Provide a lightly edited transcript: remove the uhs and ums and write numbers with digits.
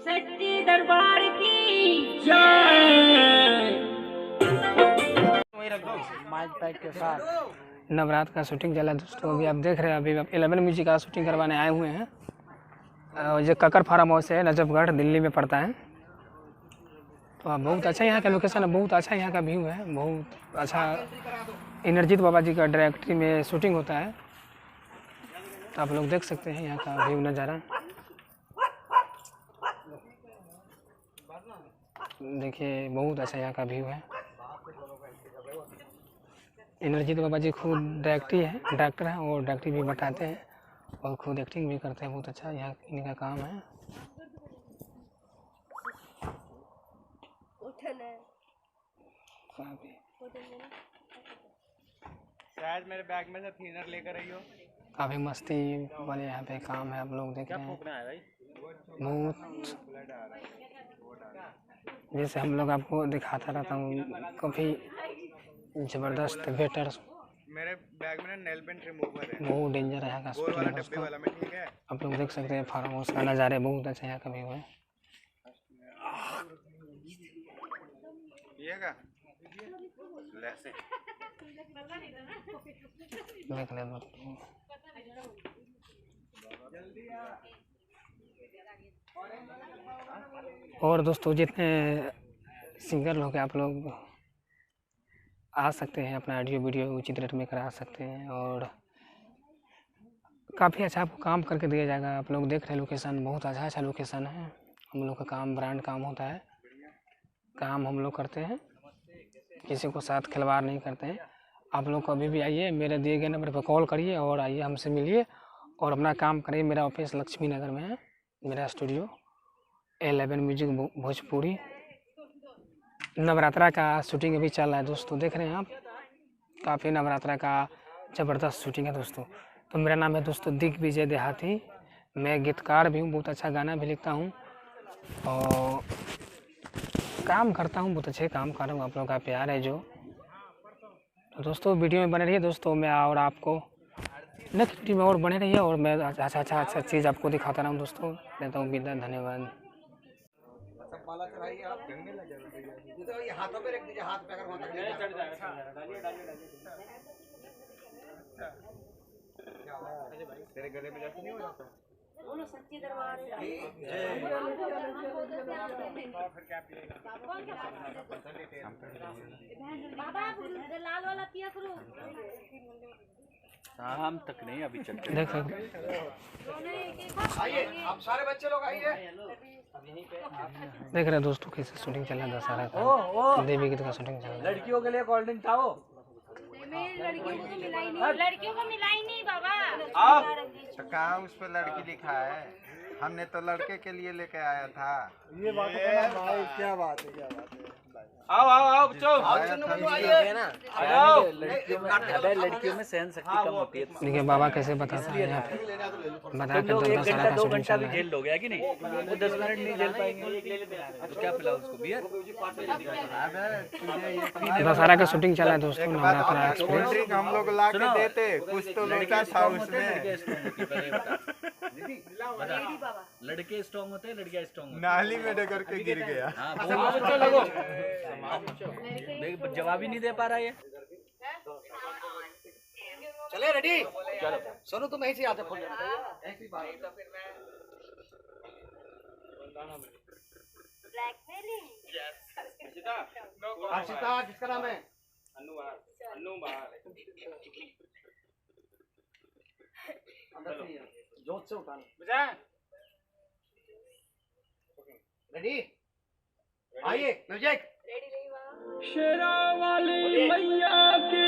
सच्चे दरबार की जय। माइक पैक के साथ नवरात्र का शूटिंग चला दोस्तों। अभी आप देख रहे हैं, अभी 11 म्यूजिक का शूटिंग करवाने आए हुए हैं। ये ककर फार्म हाउस है, नजफगढ़ दिल्ली में पड़ता है। तो बहुत अच्छा यहाँ का लोकेशन है, बहुत अच्छा यहाँ का व्यू है, बहुत अच्छा। इंद्रजीत बाबा जी का डायरेक्टरी में शूटिंग होता है, तो आप लोग देख सकते हैं यहाँ का व्यू नज़ारा। देखिए बहुत अच्छा यहाँ का व्यू है। इंद्रजीत बाबा जी खुद डायरेक्टर हैं और डायरेक्टरी भी बताते हैं और खुद एक्टिंग भी करते हैं। बहुत अच्छा यहाँ इनका काम है। शायद मेरे बैग में से थिनर लेकर आई हो। काफ़ी मस्ती वाले यहाँ पे काम है, आप लोग देख रहे हैं। बहुत जैसे हम लोग आपको दिखाता रहता हूँ, काफ़ी ज़बरदस्त बेटर। मेरे बैग में नेल पेंट रिमूवर है, बहुत डेंजर है यहाँ का गोल वाला डब्बे वाला में, ठीक है। आप लोग देख सकते हैं फार्म हाउस का नज़ारे बहुत अच्छा यहाँ का व्यू है। ये का लेसे देख लें दोस्तों। और दोस्तों जितने सिंगर लोग हैं, आप लोग आ सकते हैं, अपना ऑडियो वीडियो उचित रेट में करा सकते हैं और काफ़ी अच्छा आपको काम करके दिया जाएगा। आप लोग देख रहे हैं लोकेशन, बहुत अच्छा लोकेशन है। हम लोग का काम ब्रांड काम होता है, काम हम लोग करते हैं, किसी को साथ खिलवाड़ नहीं करते हैं। आप लोग कभी भी आइए, मेरे दिए गए नंबर पर कॉल करिए और आइए हमसे मिलिए और अपना काम करिए। मेरा ऑफिस लक्ष्मी नगर में है, मेरा स्टूडियो 11 म्यूजिक भोजपुरी। नवरात्रा का शूटिंग अभी चल रहा है दोस्तों, देख रहे हैं आप। काफ़ी नवरात्रा का ज़बरदस्त शूटिंग है दोस्तों। तो मेरा नाम है दोस्तों दिग्विजय देहाती। मैं गीतकार भी हूँ, बहुत अच्छा गाना भी लिखता हूँ और काम करता हूँ, बहुत अच्छे काम कर रहा हूँ। आप लोगों का प्यार है जो। तो दोस्तों वीडियो में बने रहिए दोस्तों, मैं और आपको नेक्स्ट वीडियो में और बने रहिए और मैं अच्छा चीज़ आपको दिखाता रहा हूँ दोस्तों। देता हूँ विदा, धन्यवाद। माला चढ़ाइए आप, गंगे लग जाएगा। ये हाथों पे रख दीजिए, हाथ पे अगर वहां तक चढ़ जाएगा। तेरे गले में जैसे नहीं हो जाता। बोलो सच्ची दरबार बाबा, लाल वाला पिया करो। शाम तक नहीं, अभी चल के देख आइए आप सारे बच्चे लोग आइए। रहे हैं दोस्तों कैसे शूटिंग चल रहा है दशहरा का, देवी गीत का शूटिंग चल रहा है। लड़कियों के लिए कोल्ड ड्रिंक था वो। लड़कियों को मिलाई नहीं बाबा। तो कहाँ उस पर लड़की लिखा है? हमने तो लड़के के लिए लेके आया था। ये बात है भाई, क्या बात है, क्या बात है। आओ बच्चों, लड़कियों में सहन शक्ति कम होती है। देखिए बाबा कैसे बताता है यहाँ पे, बता के लोग 1 दशहरा घंटा का 2 शूटिंग घंटा चल भी रहा है। झेल लोगे कि नहीं? वो 10 मिनट नहीं झेल पाएंगे तो क्या पिलाओ उसको, बियर? दशहरा का शूटिंग चल रहा है दोस्तों, नवरात्रा एक्सप्रेस। ड्रिंक हम लोग ला के देते, कुछ तो लोटा था उसमें। लड़के स्ट्रॉन्ग होते हैं, लड़कियां स्ट्रॉन्ग होती नाली में डगर के गिर गया। हैं। जवाब ही नहीं दे पा रहा है। चले रेडी, चलो सोनू तुम ऐसे आते फोन ऐसी बात। ब्लैकमेलिंग। अर्शिता किसका नाम है? जोत से उठाना। रेडी, आइए म्यूजिक। रेडी नहीं हुआ। शेरा वाली मैया की